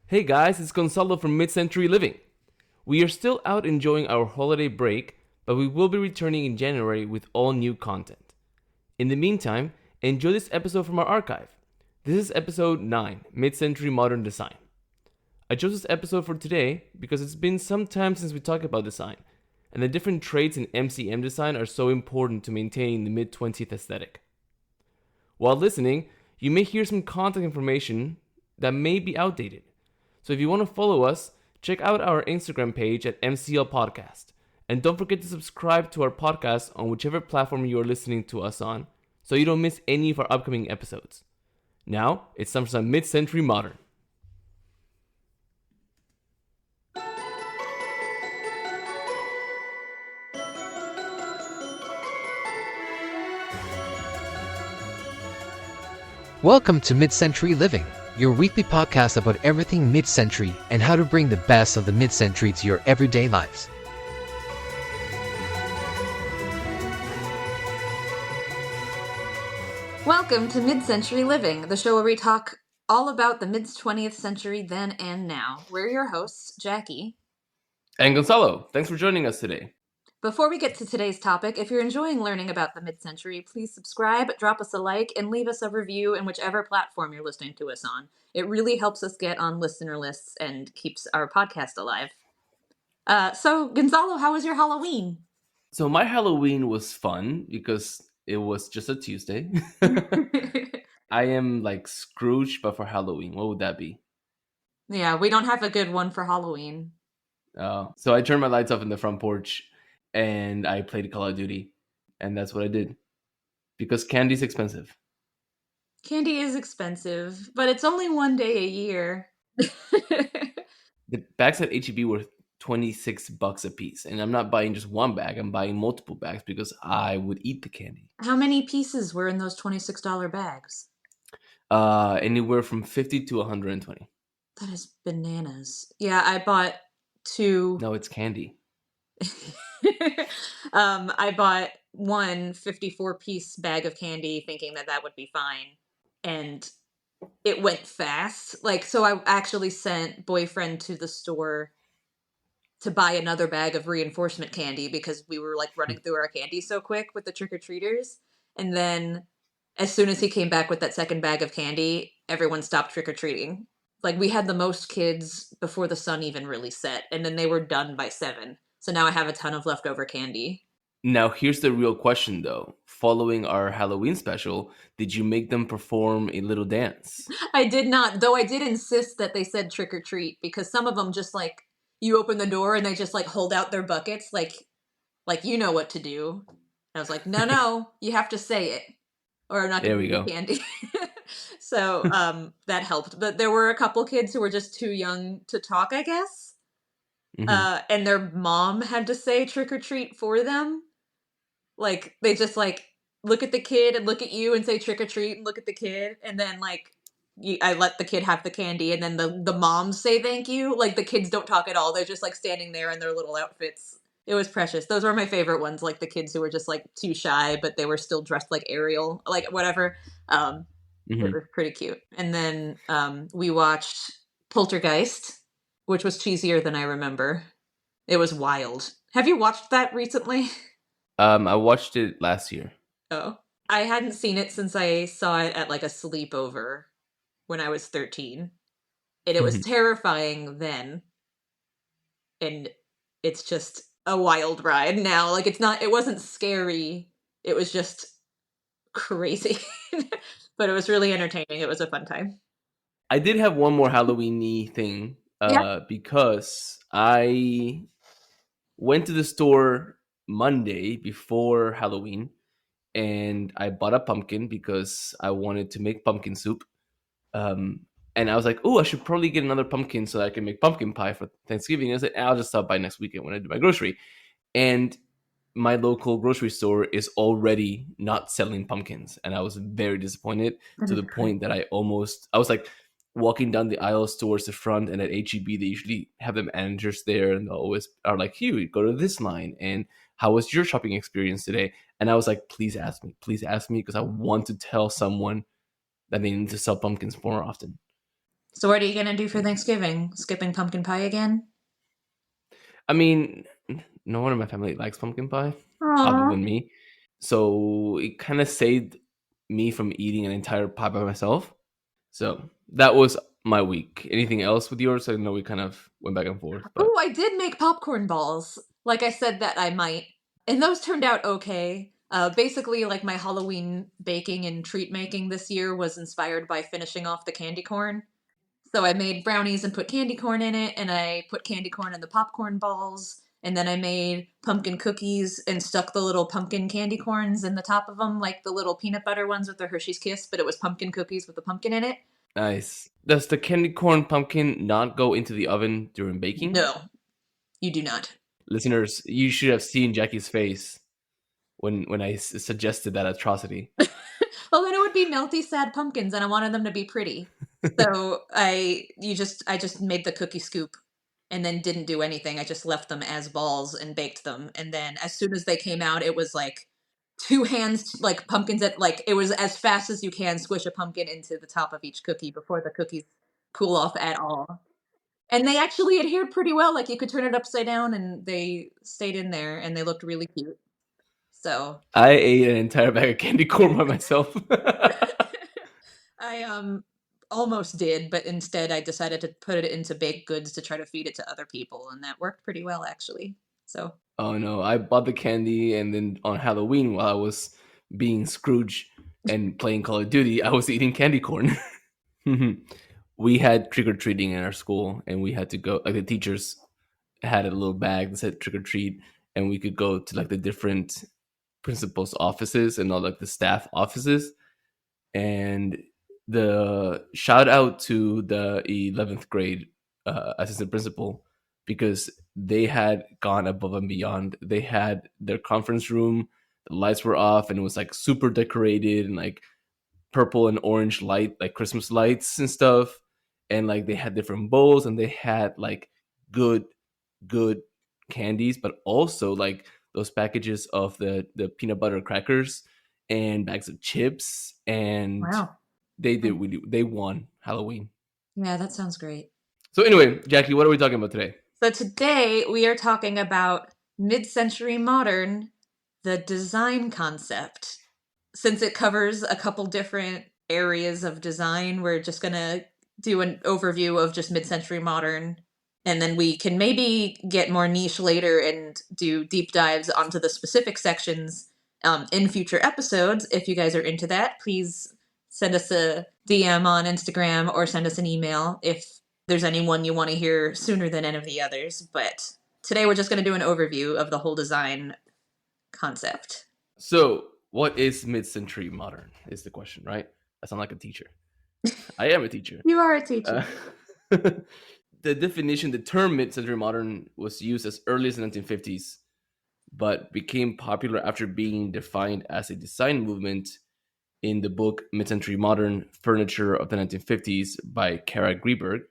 Hey guys, it's Gonzalo from Mid-Century Living. We are still out enjoying our holiday break, but we will be returning in January with all new content. In the meantime, enjoy this episode from our archive. This is episode 9, Mid-Century Modern Design. I chose this episode for today because it's been some time since we talked about design, and the different traits in MCM design are so important to maintaining the mid-20th aesthetic. While listening, you may hear some contact information that may be outdated. So if you want to follow us, check out our Instagram page at MCL Podcast. And don't forget to subscribe to our podcast on whichever platform you are listening to us on, so you don't miss any of our upcoming episodes. Now, it's time for some Mid-Century Modern. Welcome to Mid-Century Living, your weekly podcast about everything mid-century and how to bring the best of the mid-century to your everyday lives. Welcome to Mid-Century Living, the show where we talk all about the mid-20th century then and now. We're your hosts, Jackie. And Gonzalo, thanks for joining us today. Before we get to today's topic, if you're enjoying learning about the mid-century, please subscribe, drop us a like, and leave us a review in whichever platform you're listening to us on. It really helps us get on listener lists and keeps our podcast alive. So, Gonzalo, how was your Halloween? So my Halloween was fun because it was just a Tuesday. I am like Scrooge, but for Halloween. What would that be? Yeah, we don't have a good one for Halloween. So I turned my lights off in the front porch and I played Call of Duty. And that's what I did. Because candy's expensive. Candy is expensive, but it's only one day a year. The bags at HEB were $26 a piece. And I'm not buying just one bag. I'm buying multiple bags because I would eat the candy. How many pieces were in those $26 bags? Anywhere from 50 to 120. That is bananas. Yeah, I bought 2. No, it's candy. I bought one 54-piece bag of candy thinking that would be fine. And it went fast. So I actually sent boyfriend to the store to buy another bag of reinforcement candy because we were running through our candy so quick with the trick-or-treaters. And then as soon as he came back with that second bag of candy, everyone stopped trick-or-treating. We had the most kids before the sun even really set, and then they were done by 7. So now I have a ton of leftover candy. Now, here's the real question, though. Following our Halloween special, did you make them perform a little dance? I did not, though I did insist that they said trick or treat, because some of them just you open the door and they just hold out their buckets, you know what to do. And I was like, no, you have to say it, or I'm not going to give you candy. So that helped. But there were a couple kids who were just too young to talk, I guess. Mm-hmm. And their mom had to say trick or treat for them. They just look at the kid and look at you and say trick or treat and look at the kid. And then I let the kid have the candy and then the moms say thank you. The kids don't talk at all. They're just standing there in their little outfits. It was precious. Those were my favorite ones. The kids who were just too shy, but they were still dressed like Ariel, whatever. Mm-hmm. It was pretty cute. And then we watched Poltergeist, which was cheesier than I remember. It was wild. Have you watched that recently? I watched it last year. Oh. I hadn't seen it since I saw it at a sleepover when I was 13. And it was terrifying then. And it's just a wild ride now. It wasn't scary. It was just crazy. But it was really entertaining. It was a fun time. I did have one more Halloween-y thing because I went to the store Monday before Halloween and I bought a pumpkin because I wanted to make pumpkin soup. And I was like, I should probably get another pumpkin so that I can make pumpkin pie for Thanksgiving. I was like, I'll just stop by next weekend when I do my grocery. And my local grocery store is already not selling pumpkins. And I was very disappointed to the point that I was walking down the aisles towards the front, and at HEB, they usually have the managers there and they always are like, here, go to this line. And how was your shopping experience today? And I was like, please ask me, because I want to tell someone that they need to sell pumpkins more often. So what are you gonna do for Thanksgiving? Skipping pumpkin pie again? I mean, no one in my family likes pumpkin pie other Aww. than me. So it kind of saved me from eating an entire pie by myself. So that was my week. Anything else with yours? I know we kind of went back and forth, but Oh, I did make popcorn balls. Like I said that I might. And those turned out okay. Basically, like my Halloween baking and treat making this year was inspired by finishing off the candy corn. So I made brownies and put candy corn in it, and I put candy corn in the popcorn balls. And then I made pumpkin cookies and stuck the little pumpkin candy corns in the top of them, like the little peanut butter ones with the Hershey's Kiss, but it was pumpkin cookies with the pumpkin in it. nice. Does the candy corn pumpkin not go into the oven during baking? No, you do not. Listeners, you should have seen Jackie's face when I suggested that atrocity. Well, then it would be melty, sad pumpkins, and I wanted them to be pretty. So I just made the cookie scoop, and then didn't do anything. I just left them as balls and baked them, and then as soon as they came out, it was like two hands, like pumpkins at like it was as fast as you can squish a pumpkin into the top of each cookie before the cookies cool off at all. And they actually adhered pretty well. Like you could turn it upside down, and they stayed in there, and they looked really cute. So I ate an entire bag of candy corn by myself. I almost did, but instead I decided to put it into baked goods to try to feed it to other people, and that worked pretty well actually. So Oh no, I bought the candy and then on Halloween while I was being Scrooge and playing Call of Duty, I was eating candy corn. We had trick or treating in our school and we had to go like the teachers had a little bag that said trick or treat and we could go to like the different principals' offices and all like the staff offices and the shout out to the 11th grade assistant principal because they had gone above and beyond. They had their conference room, the lights were off, and it was like super decorated and like purple and orange light, like Christmas lights and stuff. And like they had different bowls and they had like good, good candies, but also like those packages of the peanut butter crackers and bags of chips and wow. they won Halloween. Yeah, that sounds great. So anyway, Jackie, what are we talking about today? So today we are talking about mid-century modern, the design concept. Since it covers a couple different areas of design, we're just gonna do an overview of just mid-century modern, and then we can maybe get more niche later and do deep dives onto the specific sections in future episodes. If you guys are into that, please send us a DM on Instagram or send us an email if there's anyone you want to hear sooner than any of the others. But today we're just going to do an overview of the whole design concept. So, what is mid-century modern? Is the question, right? I sound like a teacher. I am a teacher. You are a teacher. The definition, the term mid-century modern was used as early as the 1950s, but became popular after being defined as a design movement in the book Mid-Century Modern Furniture of the 1950s by Kara Greenberg.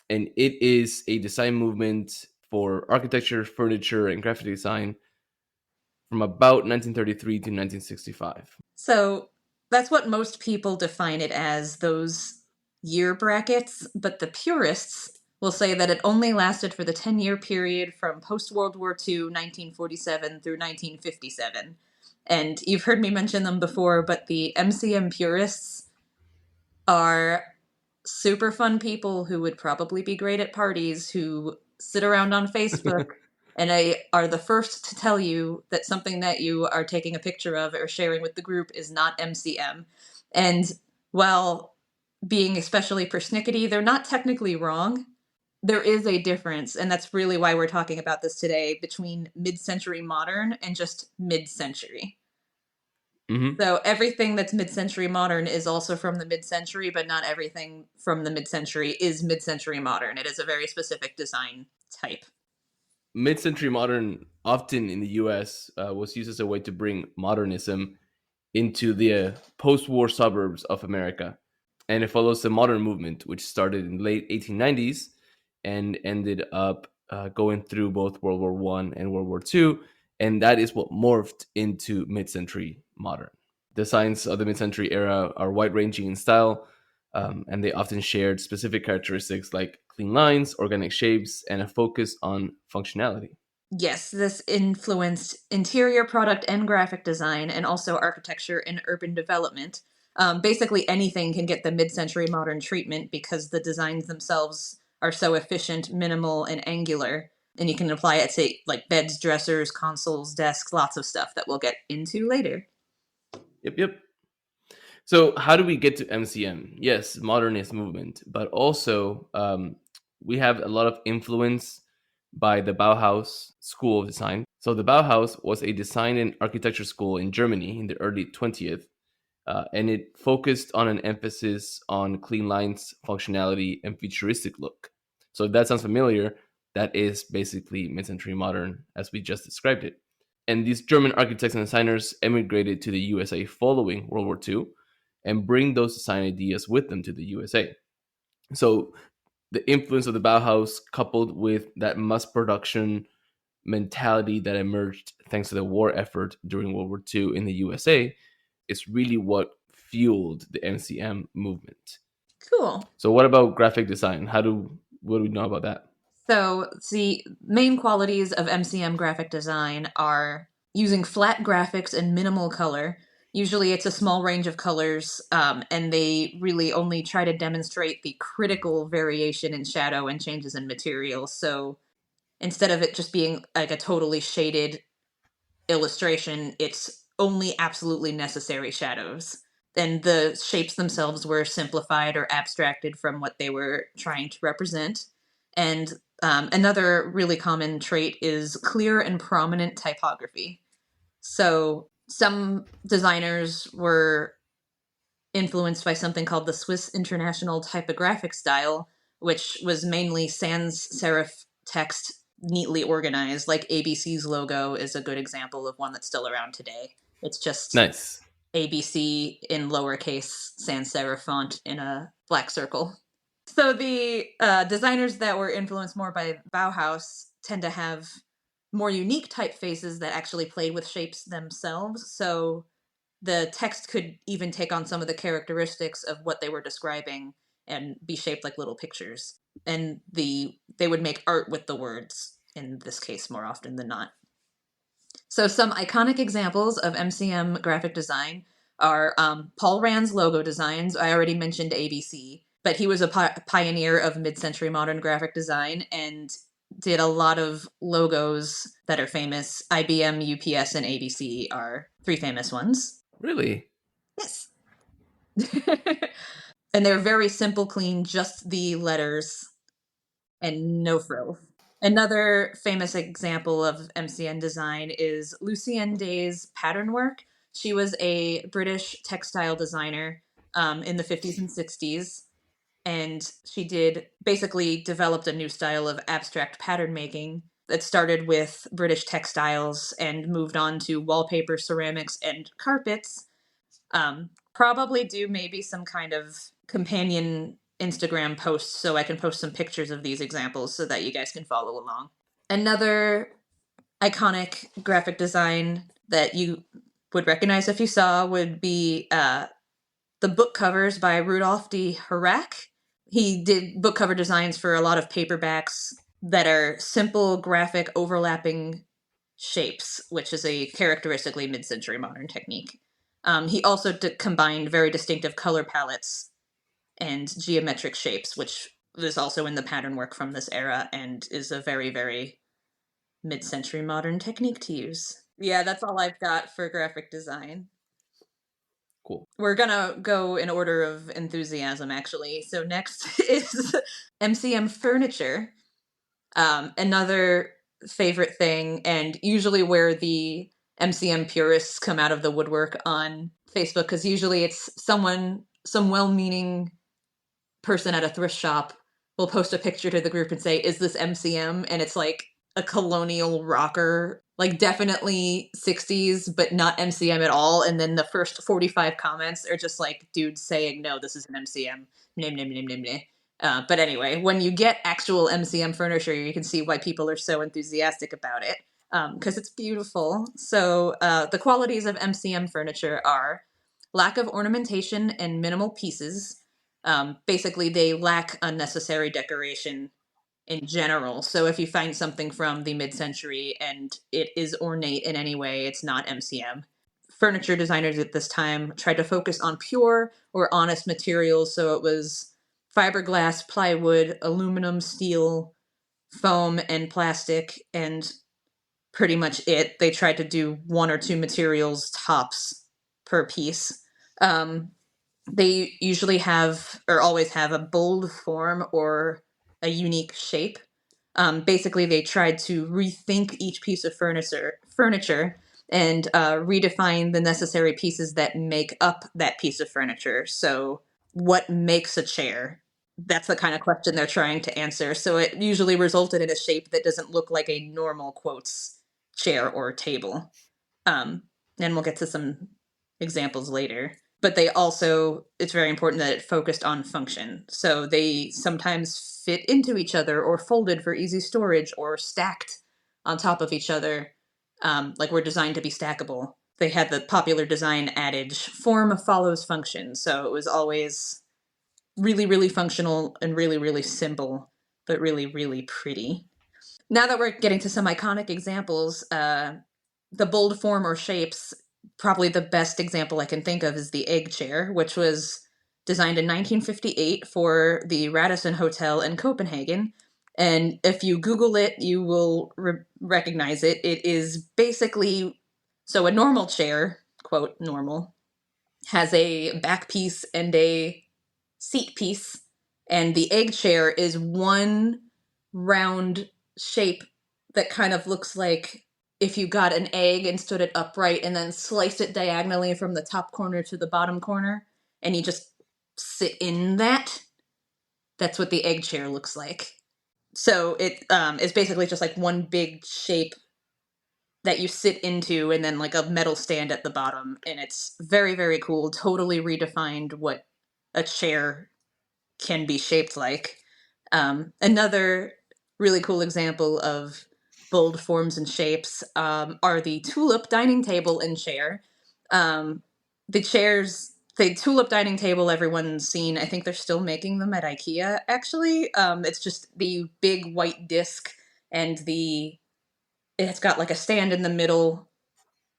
And it is a design movement for architecture, furniture, and graphic design from about 1933 to 1965. So that's what most people define it as, those year brackets, but the purists will say that it only lasted for the 10-year period from post World War II, 1947 through 1957. And you've heard me mention them before, but the MCM purists are super fun people who would probably be great at parties, who sit around on Facebook and I are the first to tell you that something that you are taking a picture of or sharing with the group is not MCM. And while being especially persnickety, they're not technically wrong. There is a difference, and that's really why we're talking about this today, between mid-century modern and just mid-century. Mm-hmm. So everything that's mid-century modern is also from the mid-century, but not everything from the mid-century is mid-century modern. It is a very specific design type. Mid-century modern, often in the U.S., was used as a way to bring modernism into the post-war suburbs of America, and it follows the modern movement, which started in the late 1890s and ended up going through both World War One and World War Two, and that is what morphed into mid-century modern. Designs of the mid-century era are wide-ranging in style, and they often shared specific characteristics like clean lines, organic shapes, and a focus on functionality. Yes, this influenced interior product and graphic design, and also architecture and urban development. Basically, anything can get the mid century modern treatment because the designs themselves are so efficient, minimal, and angular. And you can apply it to like beds, dressers, consoles, desks, lots of stuff that we'll get into later. Yep, yep. So, how do we get to MCM? Yes, modernist movement, but also we have a lot of influence by the Bauhaus school of design. So, the Bauhaus was a design and architecture school in Germany in the early 20th, and it focused on an emphasis on clean lines, functionality, and futuristic look. So, if that sounds familiar, that is basically mid century modern as we just described it. And these German architects and designers emigrated to the USA following World War II and bring those design ideas with them to the USA. So the influence of the Bauhaus, coupled with that mass production mentality that emerged thanks to the war effort during World War II in the USA, is really what fueled the MCM movement. Cool. So what about graphic design? What do we know about that? So, the main qualities of MCM graphic design are using flat graphics and minimal color. Usually, it's a small range of colors, and they really only try to demonstrate the critical variation in shadow and changes in material. So, instead of it just being like a totally shaded illustration, it's only absolutely necessary shadows. And the shapes themselves were simplified or abstracted from what they were trying to represent. And another really common trait is clear and prominent typography. So some designers were influenced by something called the Swiss International Typographic Style, which was mainly sans serif text neatly organized. Like ABC's logo is a good example of one that's still around today. It's just Nice. ABC in lowercase sans serif font in a black circle. So the designers that were influenced more by Bauhaus tend to have more unique typefaces that actually played with shapes themselves. So the text could even take on some of the characteristics of what they were describing and be shaped like little pictures. And they would make art with the words in this case more often than not. So some iconic examples of MCM graphic design are Paul Rand's logo designs. I already mentioned ABC, but he was a pioneer of mid-century modern graphic design and did a lot of logos that are famous. IBM, UPS, and ABC are three famous ones. Really? Yes. And they're very simple, clean, just the letters and no frills. Another famous example of MCN design is Lucienne Day's pattern work. She was a British textile designer in the 50s and 60s, and she basically developed a new style of abstract pattern making that started with British textiles and moved on to wallpaper, ceramics, and carpets. Probably do maybe some kind of companion Instagram posts so I can post some pictures of these examples so that you guys can follow along. Another iconic graphic design that you would recognize if you saw would be the book covers by Rudolf D. Herrack. He did book cover designs for a lot of paperbacks that are simple, graphic, overlapping shapes, which is a characteristically mid-century modern technique. He also combined very distinctive color palettes and geometric shapes, which is also in the pattern work from this era and is a very, very mid-century modern technique to use. Yeah, that's all I've got for graphic design. Cool. We're gonna go in order of enthusiasm, actually. So next is MCM furniture. Another favorite thing, and usually where the MCM purists come out of the woodwork on Facebook, because usually it's some well-meaning person at a thrift shop will post a picture to the group and say, "Is this MCM?" And it's like a colonial rocker, like definitely 60s, but not MCM at all. And then the first 45 comments are just like dudes saying, "No, this is an MCM." Name, name, name, name, name. But anyway, when you get actual MCM furniture, you can see why people are so enthusiastic about it, because it's beautiful. So the qualities of MCM furniture are lack of ornamentation and minimal pieces, Basically, they lack unnecessary decoration in general. So if you find something from the mid-century and it is ornate in any way, it's not MCM. Furniture designers at this time tried to focus on pure or honest materials, so it was fiberglass, plywood, aluminum, steel, foam, and plastic, and pretty much it. They tried to do one or two materials tops per piece. Um, they usually have, or always have, a bold form or a unique shape. Basically, they tried to rethink each piece of furniture and redefine the necessary pieces that make up that piece of furniture. So, what makes a chair? That's the kind of question they're trying to answer. So, it usually resulted in a shape that doesn't look like a normal quotes chair or table. Um, and we'll get to some examples later. But they also, it's very important that it focused on function. So they sometimes fit into each other or folded for easy storage or stacked on top of each other, like we're designed to be stackable. They had the popular design adage, form follows function. So it was always really, really functional and really, really simple, but really, really pretty. Now that we're getting to some iconic examples, the bold form or shapes, probably the best example I can think of is the egg chair, which was designed in 1958 for the Radisson Hotel in Copenhagen. And if you Google it, you will recognize it. It is basically, so a normal chair, quote, normal, has a back piece and a seat piece. And the egg chair is one round shape that kind of looks like if you got an egg and stood it upright and then sliced it diagonally from the top corner to the bottom corner, and you just sit in that. That's what the egg chair looks like. So it is basically just like one big shape that you sit into and then like a metal stand at the bottom. And it's very, very cool. Totally redefined what a chair can be shaped like. Another really cool example of bold forms and shapes are the tulip dining table and chair. The chairs, the tulip dining table, everyone's seen. I think they're still making them at IKEA. Actually, it's just the big white disc, and it's got like a stand in the middle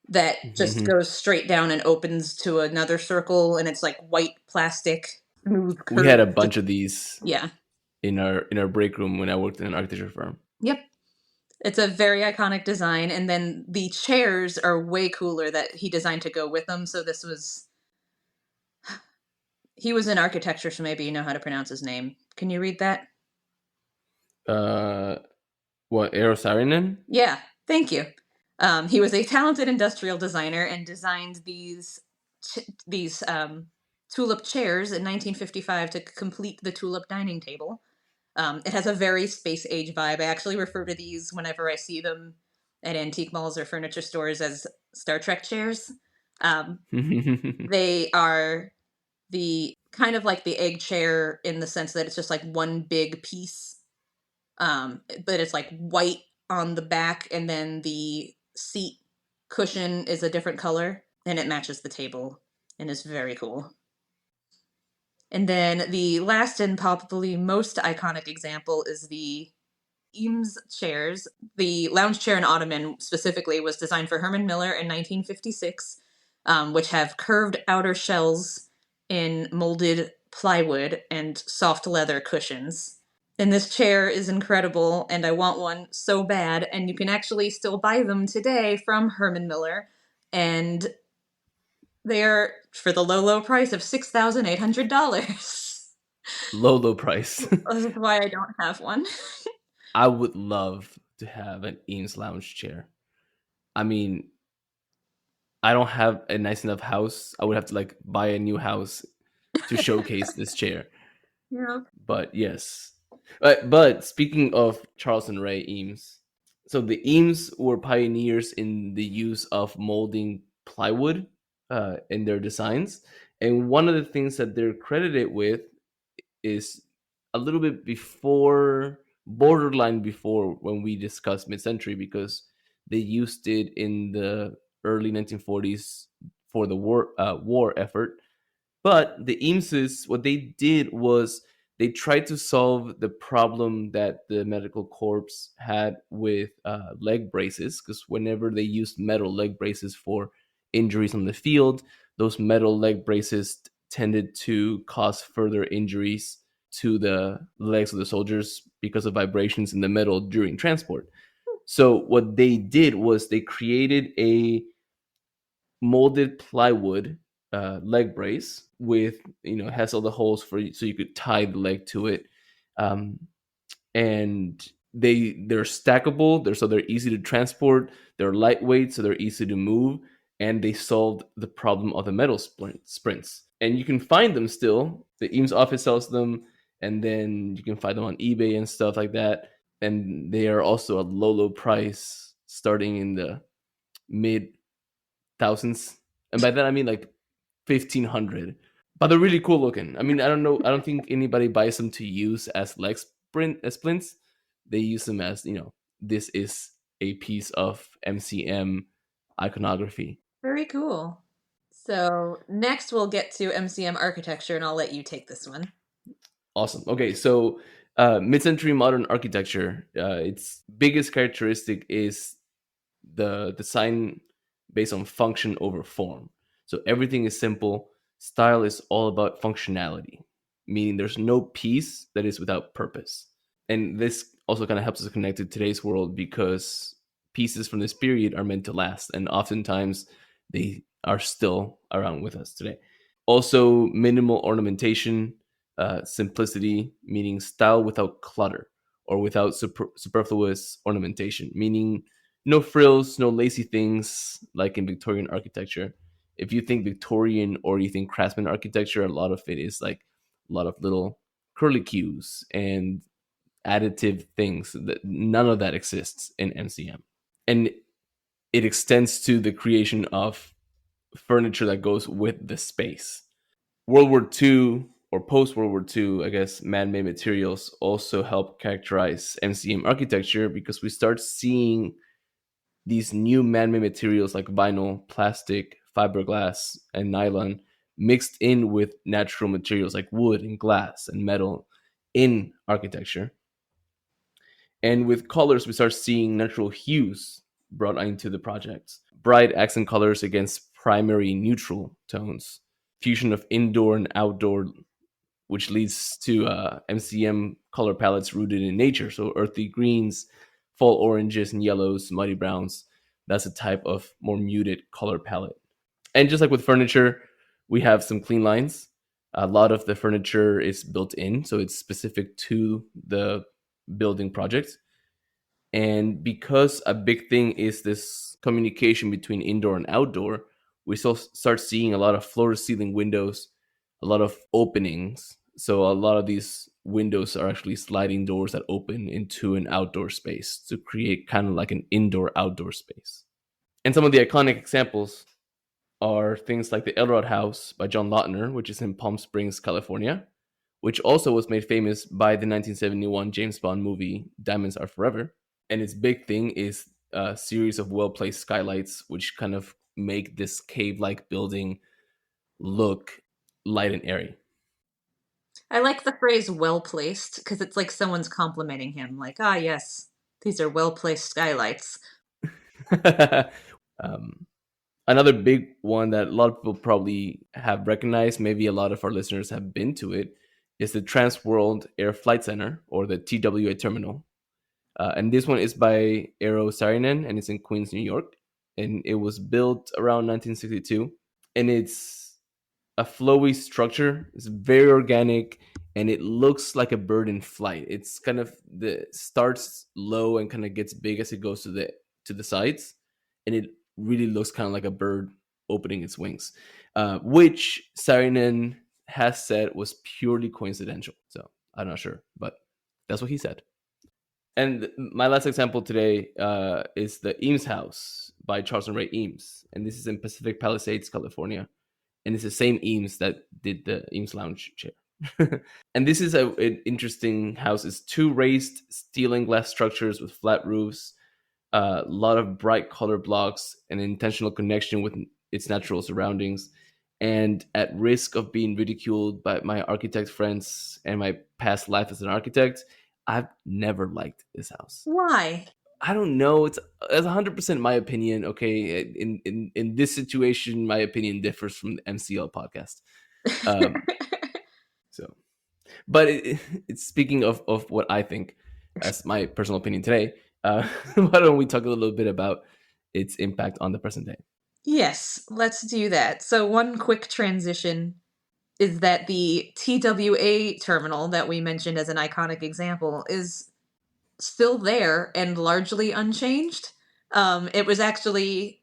that just goes straight down and opens to another circle, and it's like white plastic, smooth We had a curved. bunch of these Yeah. in our break room when I worked in an architecture firm. Yep. It's a very iconic design, and then the chairs are way cooler that he designed to go with them. So this was he was in architecture, so maybe you know how to pronounce his name. Can you read that? Uh, what, Eero Saarinen? Yeah, thank you. He was a talented industrial designer and designed these tulip chairs in 1955 to complete the tulip dining table. It has a very space age vibe. I actually refer to these whenever I see them at antique malls or furniture stores as Star Trek chairs. Um, they are the kind of like the egg chair in the sense that it's just like one big piece, but it's like white on the back, and then the seat cushion is a different color, and it matches the table and is very cool. And then the last and probably most iconic example is the Eames chairs. The lounge chair and ottoman specifically was designed for Herman Miller in 1956, which have curved outer shells in molded plywood and soft leather cushions. And this chair is incredible, and I want one so bad. And you can actually still buy them today from Herman Miller, and they're for the low, low price of $6,800. Low, low price. That's why I don't have one. I would love to have an Eames lounge chair. I mean, I don't have a nice enough house. I would have to like buy a new house to showcase this chair. Yeah. But yes. But speaking of Charles and Ray Eames, so the Eames were pioneers in the use of molding plywood in their designs. And one of the things that they're credited with is a little bit before, borderline before when we discussed mid-century, because they used it in the early 1940s for the war effort. But the Eameses, what they did was they tried to solve the problem that the medical corps had with leg braces, because whenever they used metal leg braces for injuries on the field, those metal leg braces tended to cause further injuries to the legs of the soldiers because of vibrations in the metal during transport. So what they did was they created a molded plywood leg brace with, has all the holes for you so you could tie the leg to it. um, and they're stackable, they're easy to transport, they're lightweight so they're easy to move, and they solved the problem of the metal sprints. And you can find them still. The Eames office sells them, and then you can find them on eBay and stuff like that. And they are also a low price, starting in the mid thousands, and by that I mean like 1,500. But they're really cool looking. I mean, I don't know. I don't think anybody buys them to use as splints. They use them as, this is a piece of MCM iconography. Very cool. So next we'll get to MCM architecture, and I'll let you take this one. Awesome. Okay, so mid-century modern architecture. Its biggest characteristic is the design based on function over form. So everything is simple. Style is all about functionality, meaning there's no piece that is without purpose. And this also kind of helps us connect to today's world, because pieces from this period are meant to last, and oftentimes they are still around with us today. Also, minimal ornamentation, simplicity, meaning style without clutter or without superfluous ornamentation, meaning no frills, no lacy things like in Victorian architecture. If you think Victorian or you think craftsman architecture, a lot of it is like a lot of little curly cues and additive things. That none of that exists in MCM. And it extends to the creation of furniture that goes with the space. World War II, or post World War II, I guess, man made materials also help characterize MCM architecture, because we start seeing these new man made materials like vinyl, plastic, fiberglass, and nylon mixed in with natural materials like wood and glass and metal in architecture. And with colors, we start seeing natural hues brought into the projects, bright accent colors against primary neutral tones, fusion of indoor and outdoor, which leads to MCM color palettes rooted in nature. So earthy greens, fall oranges and yellows, muddy browns. That's a type of more muted color palette. And just like with furniture, we have some clean lines. A lot of the furniture is built in, so it's specific to the building project. And because a big thing is this communication between indoor and outdoor, we still start seeing a lot of floor to ceiling windows, a lot of openings. So a lot of these windows are actually sliding doors that open into an outdoor space to create kind of like an indoor outdoor space. And some of the iconic examples are things like the Elrod House by John Lautner, which is in Palm Springs, California, which also was made famous by the 1971 James Bond movie Diamonds Are Forever. And its big thing is a series of well placed skylights, which kind of make this cave like building look light and airy. I like the phrase well placed because it's like someone's complimenting him, like, ah, yes, these are well placed skylights. um, Another big one that a lot of people probably have recognized, maybe a lot of our listeners have been to it, is the Trans World Air Flight Center, or the TWA Terminal. And this one is by Eero Saarinen, and it's in Queens, New York. And it was built around 1962. And it's a flowy structure. It's very organic, and it looks like a bird in flight. It's kind of the starts low and kind of gets big as it goes to the sides, and it really looks kind of like a bird opening its wings, which Saarinen has said was purely coincidental. So I'm not sure, but that's what he said. And my last example today is the Eames House by Charles and Ray Eames, and this is in Pacific Palisades, California, and it's the same Eames that did the Eames Lounge chair. And this is an interesting house. It's two raised steel and glass structures with flat roofs, a lot of bright color blocks, and an intentional connection with its natural surroundings. And at risk of being ridiculed by my architect friends and my past life as an architect, I've never liked this house. Why? I don't know. It's 100% my opinion. Okay, in this situation, my opinion differs from the MCL podcast. So, but it's speaking of what I think as my personal opinion today. Why don't we talk a little bit about its impact on the present day? Yes, let's do that. So one quick transition is that the TWA terminal that we mentioned as an iconic example is still there and largely unchanged. It was actually,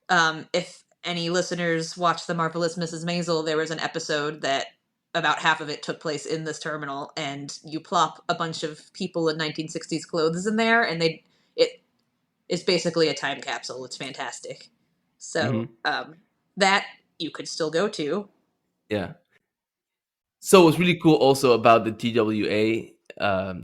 if any listeners watched The Marvelous Mrs. Maisel, there was an episode that about half of it took place in this terminal, and you plop a bunch of people in 1960s clothes in there, and it is basically a time capsule. It's fantastic. So that you could still go to. Yeah. So what's really cool also about the TWA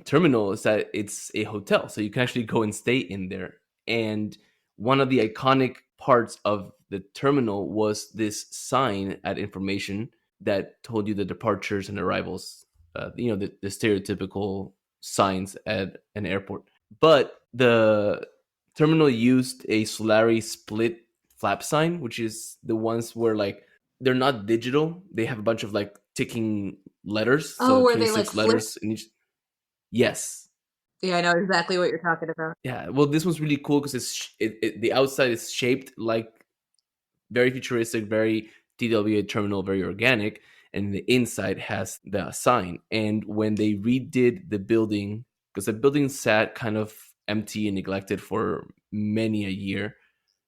terminal is that it's a hotel, so you can actually go and stay in there. And one of the iconic parts of the terminal was this sign at information that told you the departures and arrivals. The stereotypical signs at an airport. But the terminal used a Solari split flap sign, which is the ones where like they're not digital. They have a bunch of like ticking letters. Oh, So where they like 26 flip? letters in each. Yes. Yeah, I know exactly what you're talking about. Yeah. Well, this one's really cool because the outside is shaped like very futuristic, very TWA terminal, very organic, and the inside has the sign. And when they redid the building, because the building sat kind of empty and neglected for many a year,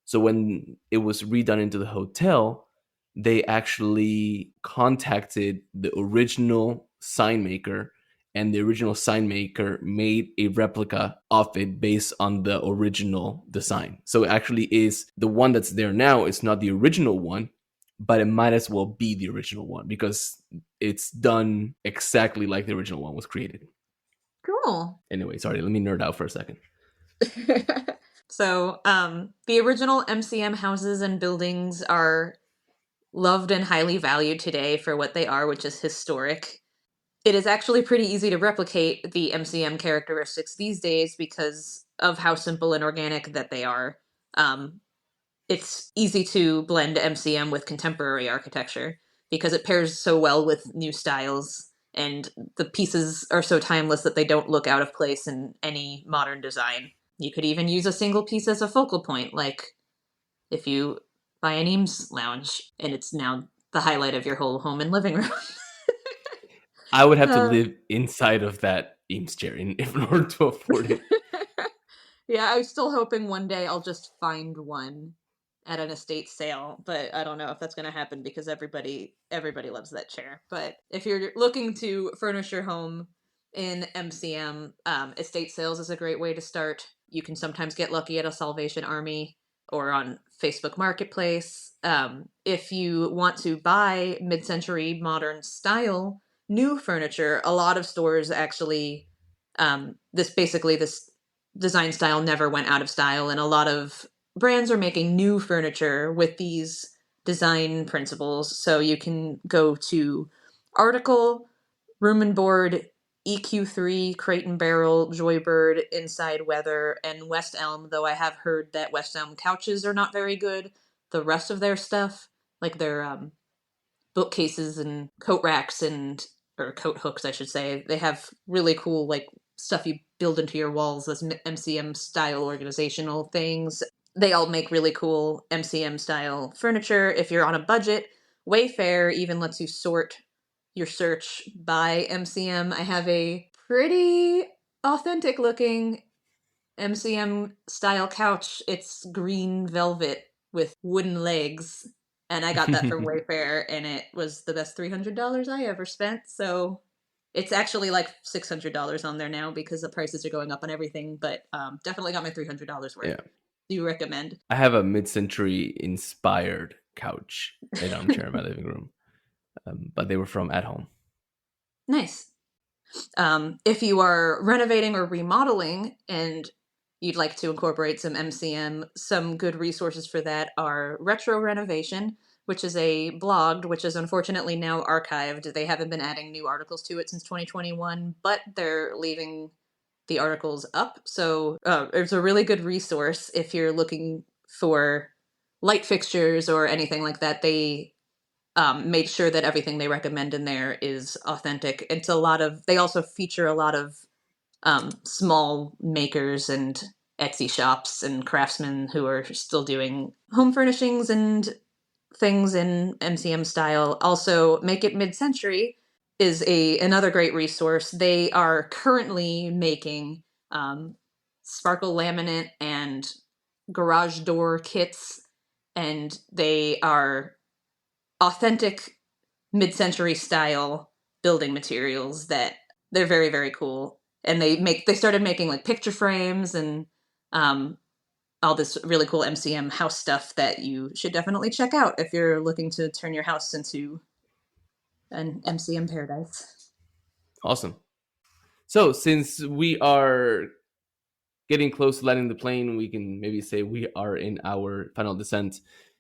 so when it was redone into the hotel, they actually contacted the original sign maker, and the original sign maker made a replica of it based on the original design. So it actually is the one that's there now. It's not the original one, but it might as well be the original one because it's done exactly like the original one was created. Cool. Anyway, sorry, let me nerd out for a second. So, the original MCM houses and buildings are loved and highly valued today for what they are, which is historic. It is actually pretty easy to replicate the MCM characteristics these days because of how simple and organic that they are. It's easy to blend MCM with contemporary architecture because it pairs so well with new styles, and the pieces are so timeless that they don't look out of place in any modern design. You could even use a single piece as a focal point, like if you buy an Eames lounge and it's now the highlight of your whole home and living room. I would have to live inside of that Eames chair in order to afford it. Yeah, I was still hoping one day I'll just find one at an estate sale, but I don't know if that's going to happen because everybody loves that chair. But if you're looking to furnish your home in MCM, estate sales is a great way to start. You can sometimes get lucky at a Salvation Army or on Facebook Marketplace. If you want to buy mid-century modern style new furniture, a lot of stores actually this design style never went out of style, and a lot of brands are making new furniture with these design principles. So you can go to Article, Room and Board, EQ3, Crate and Barrel, Joybird, Inside Weather, and West Elm, though I have heard that West Elm couches are not very good. The rest of their stuff, like their bookcases and coat racks or coat hooks, I should say, they have really cool like stuff you build into your walls as MCM style organizational things. They all make really cool MCM style furniture. If you're on a budget, Wayfair even lets you sort your search by MCM. I have a pretty authentic looking MCM style couch. It's green velvet with wooden legs, and I got that from Wayfair, and it was the best $300 I ever spent. So it's actually like $600 on there now because the prices are going up on everything, but definitely got my $300 worth. Yeah. Do you recommend? I have a mid-century inspired couch and armchair in my living room, but they were from At Home. Nice. If you are renovating or remodeling and you'd like to incorporate some MCM, some good resources for that are Retro Renovation, which is a blog, which is unfortunately now archived. They haven't been adding new articles to it since 2021, but they're leaving the articles up. So it's a really good resource if you're looking for light fixtures or anything like that. They made sure that everything they recommend in there is authentic. It's a lot of, they also feature a lot of small makers and Etsy shops and craftsmen who are still doing home furnishings and things in MCM style. Also, Make It Mid-Century is another great resource. They are currently making sparkle laminate and garage door kits, and they are authentic mid-century style building materials that they're very, very cool. And they started making like picture frames and all this really cool MCM house stuff that you should definitely check out if you're looking to turn your house into an MCM paradise. Awesome. So since we are getting close to landing the plane, we can maybe say we are in our final descent.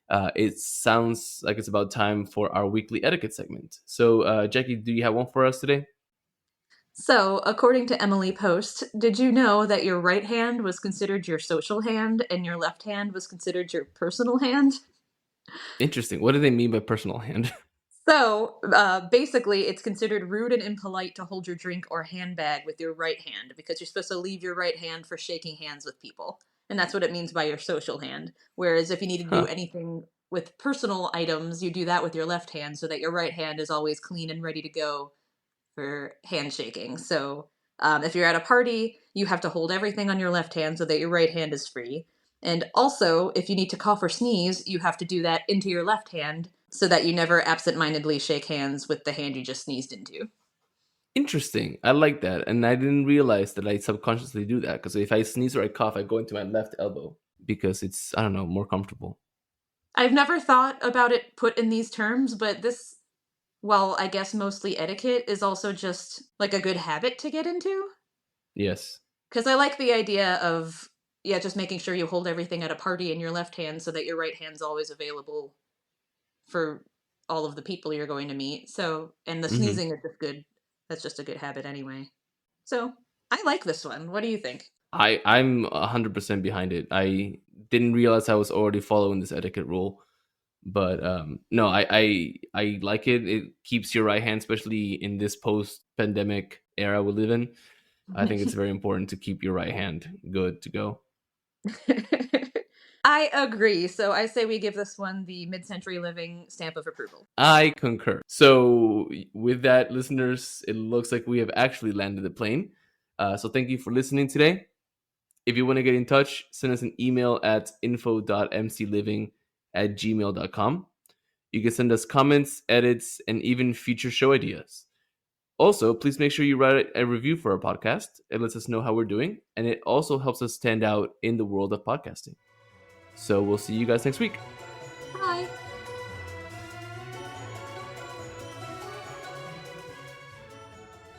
It sounds like it's about time for our weekly etiquette segment. So, Jackie, do you have one for us today? So, according to Emily Post, did you know that your right hand was considered your social hand and your left hand was considered your personal hand? Interesting. What do they mean by personal hand? So, basically, it's considered rude and impolite to hold your drink or handbag with your right hand because you're supposed to leave your right hand for shaking hands with people. And that's what it means by your social hand. Whereas if you need to do anything with personal items, you do that with your left hand so that your right hand is always clean and ready to go for handshaking. So, if you're at a party, you have to hold everything on your left hand so that your right hand is free. And also, if you need to cough or sneeze, you have to do that into your left hand so that you never absentmindedly shake hands with the hand you just sneezed into. Interesting. I like that. And I didn't realize that I subconsciously do that. Because if I sneeze or I cough, I go into my left elbow because it's, I don't know, more comfortable. I've never thought about it put in these terms, but this, well, I guess mostly etiquette, is also just like a good habit to get into. Yes. Because I like the idea of, just making sure you hold everything at a party in your left hand so that your right hand's always available for all of the people you're going to meet. So, and the sneezing is just good. That's just a good habit anyway. So, I like this one. What do you think? I'm 100% behind it. I didn't realize I was already following this etiquette rule. But no, I like it. It keeps your right hand, especially in this post-pandemic era we live in. I think it's very important to keep your right hand good to go. I agree. So I say we give this one the mid-century living stamp of approval. I concur. So with that, listeners, it looks like we have actually landed the plane. So thank you for listening today. If you want to get in touch, send us an email at info.mcliving@gmail.com. You can send us comments, edits, and even future show ideas. Also, please make sure you write a review for our podcast. It lets us know how we're doing, and it also helps us stand out in the world of podcasting. So we'll see you guys next week. Bye.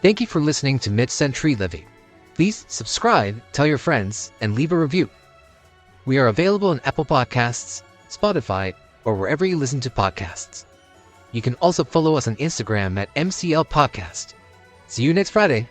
Thank you for listening to Mid-Century Living. Please subscribe, tell your friends, and leave a review. We are available on Apple Podcasts, Spotify, or wherever you listen to podcasts. You can also follow us on Instagram at MCL Podcast. See you next Friday.